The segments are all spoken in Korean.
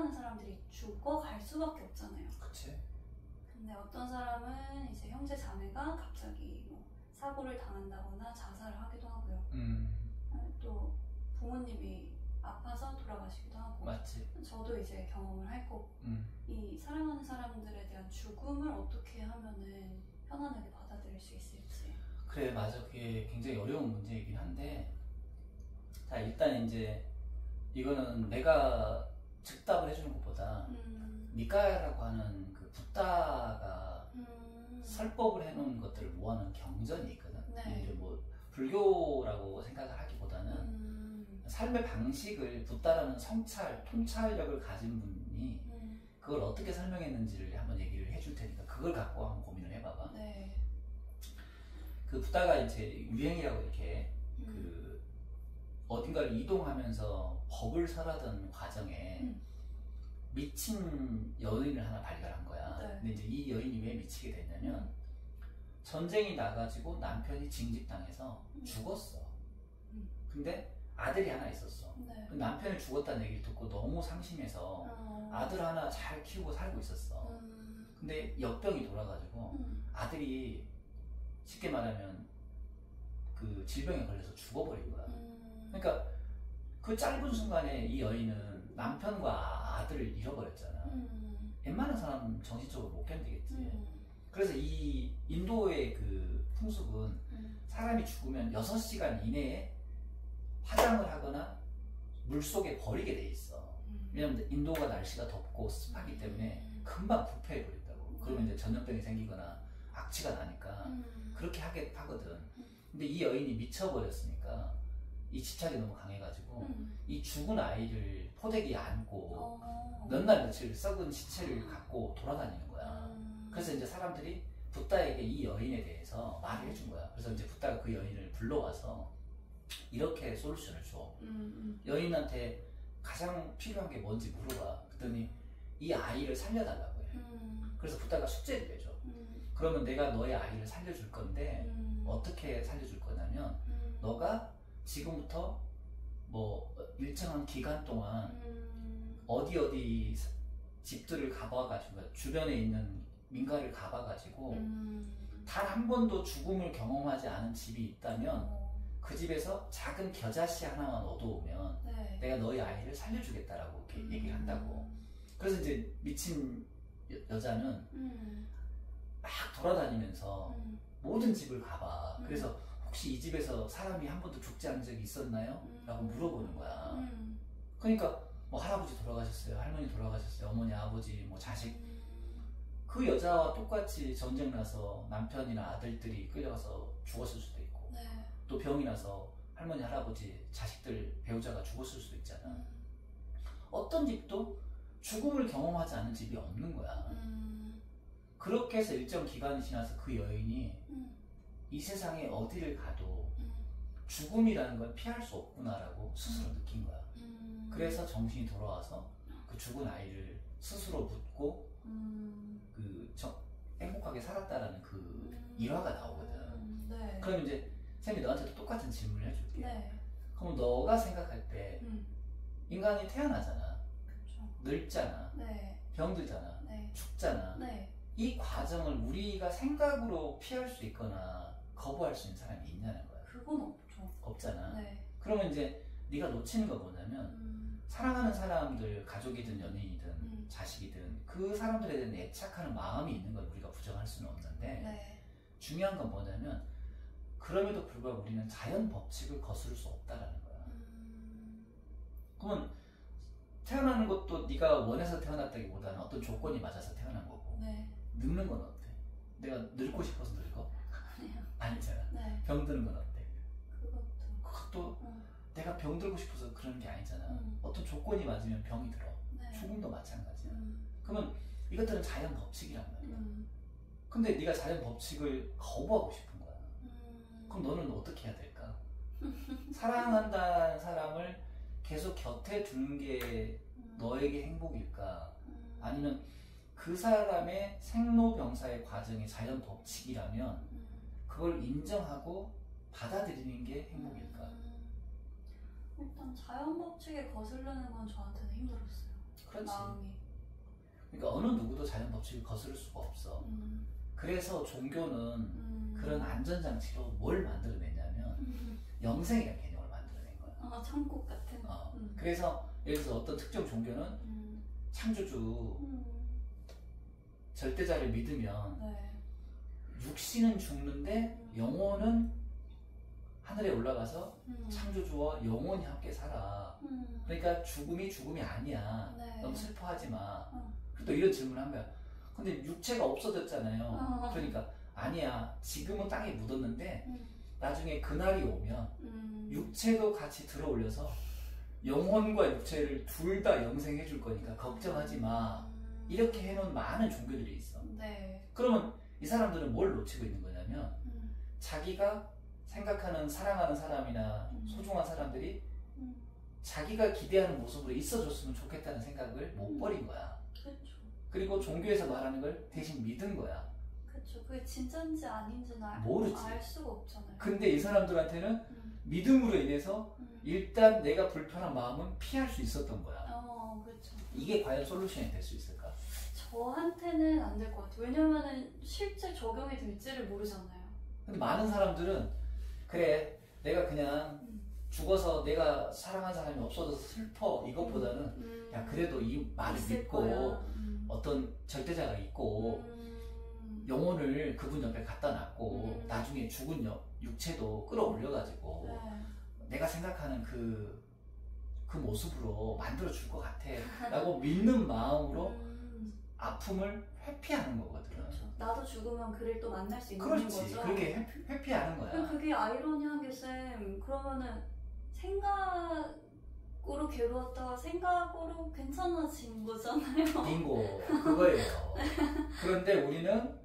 사랑하는 사람들이 죽어갈 수밖에 없잖아요. 그치? 근데 어떤 사람은 이제 형제 자매가 갑자기 뭐 사고를 당한다거나 자살을 하기도 하고요. 또 부모님이 아파서 돌아가시기도 하고. 맞지. 저도 이제 경험을 할 거고. 이 사랑하는 사람들에 대한 죽음을 어떻게 하면은 편안하게 받아들일 수 있을지. 그래, 맞아. 그게 굉장히 어려운 문제이긴 한데, 자, 일단 이제 이거는 내가 즉답을 해주는 것보다 니까야라고 하는 그 붓다가 설법을 해놓은 것들을 모아놓은 경전이 있거든. 네. 이제 뭐 불교라고 생각을 하기보다는 삶의 방식을 붓다라는 성찰, 통찰력을 가진 분이 그걸 어떻게 설명했는지를 한번 얘기를 해줄 테니까 그걸 갖고 한번 고민을 해봐봐. 네. 그 붓다가 이제 유행이라고 이렇게 그 어딘가를 이동하면서 법을 설하던 과정에 미친 여인을 하나 발견한 거야. 네. 근데 이제 이 여인이 왜 미치게 됐냐면 전쟁이 나가지고 남편이 징집당해서 죽었어. 근데 아들이 하나 있었어. 네. 그 남편이 죽었다는 얘기를 듣고 너무 상심해서 아들 하나 잘 키우고 살고 있었어. 근데 역병이 돌아가지고 아들이 쉽게 말하면 그 질병에 걸려서 죽어버린 거야. 그러니까 그 짧은 순간에 이 여인은 남편과 아들을 잃어버렸잖아. 웬만한 사람은 정신적으로 못 견디겠지. 그래서 이 인도의 그 풍습은 사람이 죽으면 6시간 이내에 화장을 하거나 물속에 버리게 돼 있어. 왜냐면 인도가 날씨가 덥고 습하기 때문에 금방 부패해 버린다고. 그러면 이제 전염병이 생기거나 악취가 나니까 그렇게 하거든. 근데 이 여인이 미쳐버렸으니까 이 집착이 너무 강해가지고 이 죽은 아이를 포대기에 안고 몇 날 며칠 썩은 시체를 갖고 돌아다니는 거야. 그래서 이제 사람들이 붓다에게 이 여인에 대해서 말을 해준 거야. 그래서 이제 붓다가 그 여인을 불러와서 이렇게 솔루션을 줘. 여인한테 가장 필요한 게 뭔지 물어봐. 그랬더니 이 아이를 살려달라고 해. 그래서 붓다가 숙제를 내줘. 그러면 내가 너의 아이를 살려줄 건데 어떻게 살려줄 거냐면 너가 지금부터 뭐 일정한 기간 동안 어디 집들을 가봐가지고 주변에 있는 민가를 가봐가지고 단 한 번도 죽음을 경험하지 않은 집이 있다면 그 집에서 작은 겨자씨 하나만 얻어오면 네. 내가 너희 아이를 살려주겠다라고 이렇게 얘기를 한다고. 그래서 이제 미친 여자는 막 돌아다니면서 모든 집을 가봐. 그래서 혹시 이 집에서 사람이 한 번도 죽지 않은 적이 있었나요? 라고 물어보는 거야. 그러니까 뭐 할아버지 돌아가셨어요, 할머니 돌아가셨어요, 어머니, 아버지, 뭐 자식. 그 여자와 똑같이 전쟁 나서 남편이나 아들들이 끌려가서 죽었을 수도 있고 네. 또 병이 나서 할머니, 할아버지, 자식들, 배우자가 죽었을 수도 있잖아. 어떤 집도 죽음을 경험하지 않은 집이 없는 거야. 그렇게 해서 일정 기간이 지나서 그 여인이 이 세상에 어디를 가도 죽음이라는 건 피할 수 없구나라고 스스로 느낀 거야. 그래서 정신이 돌아와서 그 죽은 아이를 스스로 묻고 행복하게 살았다라는 그 일화가 나오거든. 네. 그럼 이제 쌤이 너한테도 똑같은 질문을 해줄게. 네. 그럼 너가 생각할 때 인간이 태어나잖아. 그쵸. 늙잖아. 네. 병들잖아. 네. 죽잖아. 네. 이 과정을 우리가 생각으로 피할 수 있거나 거부할 수 있는 사람이 있냐는 거야. 그건 없죠. 없잖아. 네. 그러면 이제 네가 놓치는 거 뭐냐면 사랑하는 사람들, 가족이든 연인이든 자식이든 그 사람들에 대한 애착하는 마음이 있는 걸 우리가 부정할 수는 없는데 네. 중요한 건 뭐냐면 그럼에도 불구하고 우리는 자연 법칙을 거스를 수 없다라는 거야. 그러면 태어나는 것도 네가 원해서 태어났다기보다는 어떤 조건이 맞아서 태어난 거고. 네. 늙는 건 어때? 내가 늙고 싶어서 늙어? 아니요. 아니잖아. 네. 병드는 건 어때? 그것도. 그것도 내가 병들고 싶어서 그러는 게 아니잖아. 어떤 조건이 맞으면 병이 들어. 네. 죽음도 마찬가지야. 그러면 이것들은 자연 법칙이란 말이야. 근데 네가 자연 법칙을 거부하고 싶은 거야. 그럼 너는 어떻게 해야 될까? 사랑한다는 사람을 계속 곁에 두는 게 너에게 행복일까? 아니면 그 사람의 생로병사의 과정이 자연 법칙이라면 그걸 인정하고 받아들이는 게 행복일까? 일단 자연 법칙에 거슬리는 건 저한테는 힘들었어요. 마음이. 그러니까 어느 누구도 자연 법칙을 거스를 수가 없어. 그래서 종교는 그런 안전장치로 뭘 만들어냈냐면 영생이라는 개념을 만들어낸 거야. 천국 같은. 그래서 예를 들어서 어떤 특정 종교는 창조주 절대자를 믿으면 네. 육신은 죽는데 영혼은 하늘에 올라가서 창조주와 영원히 함께 살아. 그러니까 죽음이 아니야. 네. 너무 슬퍼하지 마. 또 이런 질문을 한 거야. 근데 육체가 없어졌잖아요. 그러니까 아니야. 지금은 땅에 묻었는데 나중에 그날이 오면 육체도 같이 들어 올려서 영혼과 육체를 둘 다 영생해 줄 거니까 걱정하지 마. 이렇게 해놓은 많은 종교들이 있어. 네. 그러면 이 사람들은 뭘 놓치고 있는 거냐면 자기가 생각하는 사랑하는 사람이나 소중한 사람들이 자기가 기대하는 모습으로 있어줬으면 좋겠다는 생각을 못 버린 거야. 그렇죠. 그리고 종교에서 말하는 걸 대신 믿은 거야. 그렇죠. 그게 진짜인지 아닌지는 모르지. 알 수가 없잖아요. 근데 이 사람들한테는 믿음으로 인해서 일단 내가 불편한 마음은 피할 수 있었던 거야. 그렇죠. 이게 과연 솔루션이 될 수 있을까? 저한테는 안 될 것 같아요. 왜냐면은 실제 적용이 될지를 모르잖아요. 근데 많은 사람들은 그래 내가 그냥 죽어서 내가 사랑한 사람이 없어져서 슬퍼 이것보다는 야 그래도 이 말을 믿고 어떤 절대자가 있고 영혼을 그분 옆에 갖다 놨고 나중에 죽은 육체도 끌어올려가지고 내가 생각하는 그 모습으로 만들어 줄 것 같아 라고 믿는 마음으로 아픔을 회피하는 거거든. 그렇죠. 나도 죽으면 그를 또 만날 수 있는 그렇지. 거죠. 그렇게 회피하는 거야. 그게 아이러니한 게 쌤, 그러면은 생각으로 괴로웠다가 생각으로 괜찮아진 거잖아요. 빙고 그거예요. 그런데 우리는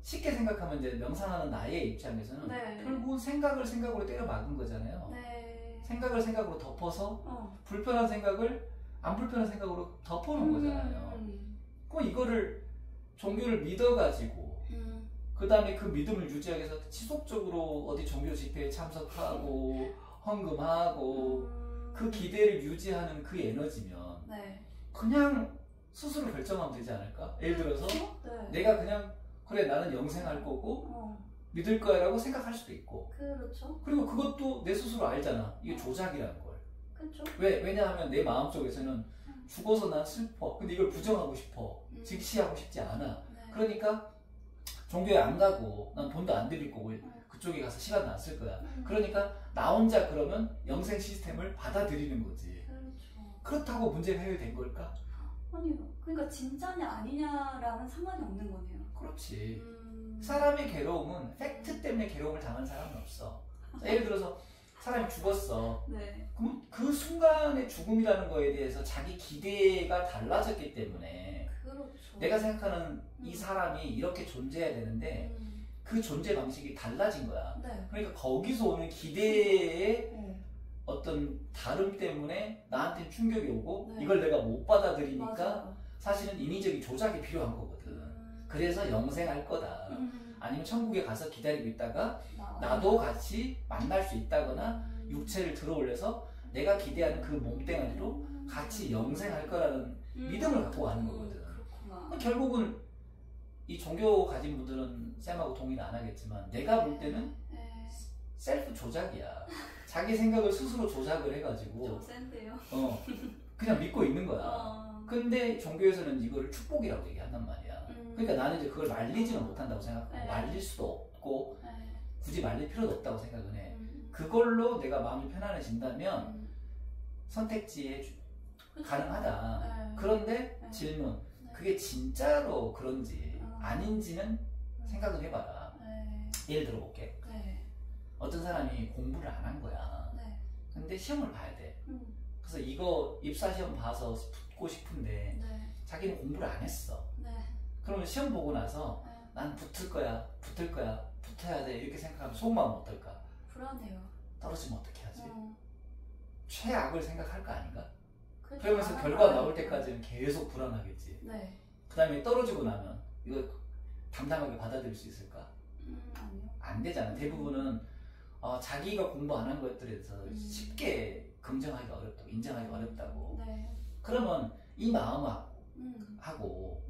쉽게 생각하면 이제 명상하는 나의 입장에서는 결국은 생각으로 때려 막은 거잖아요. 네. 생각을 생각으로 덮어서 불편한 생각을 안 불편한 생각으로 덮어놓은 거잖아요. 그럼 이거를 종교를 믿어가지고 그 다음에 그 믿음을 유지하기 위해서 지속적으로 어디 종교 집회에 참석하고 헌금하고 그 기대를 유지하는 그 에너지면 그냥 스스로 결정하면 되지 않을까? 예를 들어서 내가 그냥 그래 나는 영생할 거고 믿을 거야 라고 생각할 수도 있고 그렇죠. 그리고 그것도 내 스스로 알잖아. 이게 조작이라는 걸. 그렇죠. 왜냐하면 내 마음속에서는 죽어서 난 슬퍼. 근데 이걸 부정하고 싶어. 직시하고 싶지 않아. 그러니까 종교에 안 가고 난 돈도 안 들일 거고 그쪽에 가서 시간도 안 쓸 거야. 그러니까 나 혼자 그러면 영생 시스템을 받아들이는 거지. 그렇죠. 그렇다고 문제가 해결된 걸까? 아니요. 그러니까 진짜냐 아니냐랑은 상관이 없는 거네요. 그렇지. 사람의 괴로움은 팩트 때문에 괴로움을 당하는 사람은 없어. 예를 들어서 사람이 죽었어. 그럼 그 순간의 죽음이라는 거에 대해서 자기 기대가 달라졌기 때문에 그렇죠. 내가 생각하는 이 사람이 이렇게 존재해야 되는데 그 존재 방식이 달라진 거야. 그러니까 거기서 오는 기대의 어떤 다름 때문에 나한테 충격이 오고 이걸 내가 못 받아들이니까 사실은 인위적인 조작이 필요한 거거든. 그래서 영생할 거다. 아니면 천국에 가서 기다리고 있다가 나도 같이 만날 수 있다거나 육체를 들어올려서 내가 기대하는 그 몸뚱아리로 같이 영생할 거라는 믿음을 갖고 가는 거거든. 결국은 이 종교 가진 분들은 쌤하고 동의는 안 하겠지만 내가 볼 때는 셀프 조작이야. 자기 생각을 스스로 조작을 해가지고 좀 센데요. 그냥 믿고 있는 거야. 근데 종교에서는 이거를 축복이라고 얘기한단 말이야. 그러니까 나는 이제 그걸 말리지는 못한다고 생각하고 말릴 수도 없고 굳이 말릴 필요도 없다고 생각은 해. 그걸로 내가 마음이 편안해진다면 선택지에 가능하다. 그런데 질문, 그게 진짜로 그런지 아닌지는 생각을 해봐라. 예를 들어볼게. 어떤 사람이 공부를 안 한 거야. 근데 시험을 봐야 돼. 그래서 이거 입사 시험 봐서 붙고 싶은데 자기는 공부를 안 했어. 그러면 시험 보고 나서 난 붙을 거야, 붙어야 돼 이렇게 생각하면 속마음은 어떨까? 불안해요. 떨어지면 어떻게 하지? 최악을 생각할 거 아닌가? 그러면서 결과 나올 때까지는 계속 불안하겠지. 그 다음에 떨어지고 나면 이거 담담하게 받아들일 수 있을까? 아니요. 안 되잖아. 대부분은 자기가 공부 안 한 것들에 대해서 쉽게 긍정하기가 어렵다고, 인정하기가 어렵다고. 그러면 이 마음하고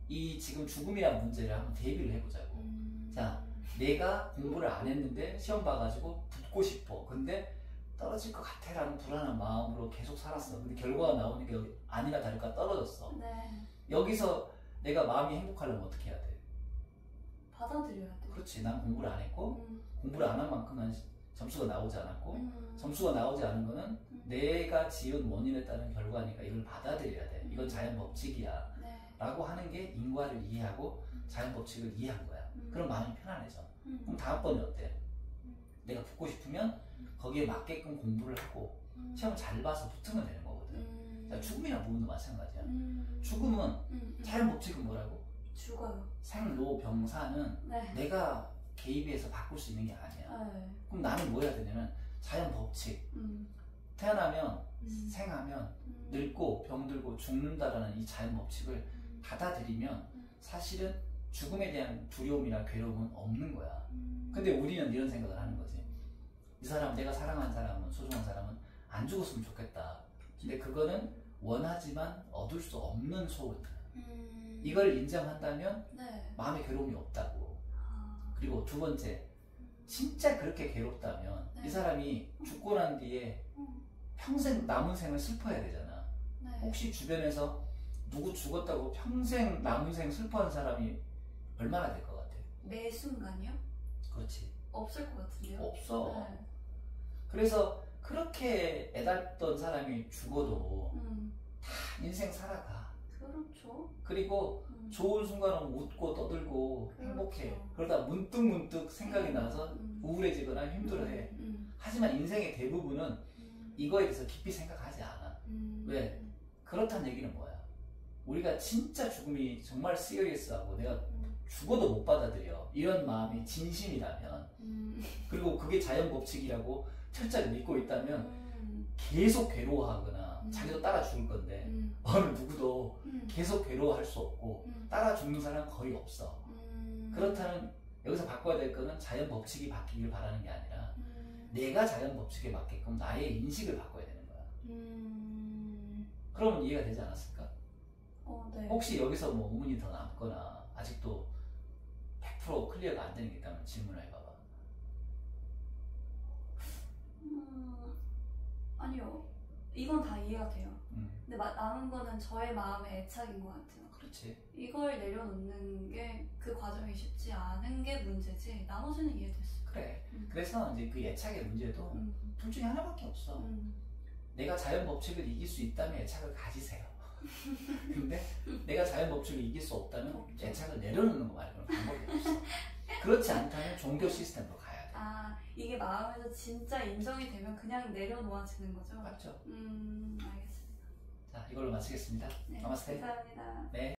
이 지금 죽음이라는 문제를 한번 대비를 해보자고. 자, 내가 공부를 안 했는데 시험 봐가지고 붙고 싶어. 근데 떨어질 것 같아 라는 불안한 마음으로 계속 살았어. 근데 결과가 나오니까 여기 아니나 다를까 떨어졌어. 네. 여기서 내가 마음이 행복하려면 어떻게 해야 돼? 받아들여야 돼. 그렇지. 난 공부를 안 했고 공부를 안 한 만큼 난 점수가 나오지 않았고 점수가 나오지 않은 거는 내가 지은 원인에 따른 결과니까 이걸 받아들여야 돼. 이건 자연 법칙이야. 네. 라고 하는 게 인과를 이해하고 자연 법칙을 이해한 거야. 그럼 마음이 편안해져. 그럼 다음번에 어때? 내가 붙고 싶으면 거기에 맞게끔 공부를 하고 시험을 잘 봐서 붙으면 되는 거거든. 자, 죽음이나 무음도 마찬가지야. 죽음은 자연 법칙은 뭐라고? 죽어요. 생로병사는 네. 내가 개입해서 바꿀 수 있는 게 아니야. 네. 그럼 나는 뭐 해야 되냐면 자연 법칙. 태어나면 생하면 늙고 병들고 죽는다라는 이 자연 법칙을 받아들이면 사실은 죽음에 대한 두려움이나 괴로움은 없는 거야. 근데 우리는 이런 생각을 하는 거지. 이 사람, 내가 사랑하는 사람은, 소중한 사람은 안 죽었으면 좋겠다. 근데 그거는 원하지만 얻을 수 없는 소원이야. 이걸 인정한다면 네. 마음의 괴로움이 없다고. 그리고 두 번째, 진짜 그렇게 괴롭다면 이 사람이 죽고 난 뒤에 평생 남은 생을 슬퍼해야 되잖아. 네. 혹시 주변에서 누구 죽었다고 평생 남은 생 슬퍼하는 사람이 얼마나 될 것 같아? 매 순간이요? 그렇지. 없을 것 같은데요? 없어. 네. 그래서 그렇게 애달던 사람이 죽어도 다 인생 살아가. 그렇죠. 그리고 좋은 순간은 웃고 떠들고 그렇죠. 행복해. 그러다 문득 생각이 나서 우울해지거나 힘들어해. 하지만 인생의 대부분은 이거에 대해서 깊이 생각하지 않아. 왜? 그렇다는 얘기는 뭐야? 우리가 진짜 죽음이 정말 시리어스하고 내가 죽어도 못 받아들여. 이런 마음이 진심이라면 그리고 그게 자연 법칙이라고 철저히 믿고 있다면 계속 괴로워하거나 자기도 따라 죽을 건데 어느 누구도 계속 괴로워할 수 없고 따라 죽는 사람은 거의 없어. 그렇다면 여기서 바꿔야 될 거는 자연 법칙이 바뀌길 바라는 게 아니라 내가 자연 법칙에 맞게끔 나의 인식을 바꿔야 되는 거야. 그러면 이해가 되지 않았을까? 네. 혹시 여기서 뭐 의문이 더 남거나 아직도 100% 클리어가 안 되는 게 있다면 질문을 해봐봐. 아니요. 이건 다 이해가 돼요. 근데 남은 거는 저의 마음의 애착인 것 같아요. 그렇지. 이걸 내려놓는 게 그 과정이 쉽지 않은 게 문제지 나머지는 이해됐어요. 그래. 그래서 이제 그 애착의 문제도 둘 중에 하나밖에 없어. 내가 자연 법칙을 이길 수 있다면 애착을 가지세요. 근데 내가 자연 법칙을 이길 수 없다면 애착을 내려놓는 거 말고는 방법이 없어. 그렇지 않다면 종교 시스템으로 가야 돼. 아, 이게 마음에서 진짜 인정이 되면 그냥 내려놓아지는 거죠? 맞죠? 알겠습니다. 자, 이걸로 마치겠습니다. 네, 나마스테. 감사합니다. 네.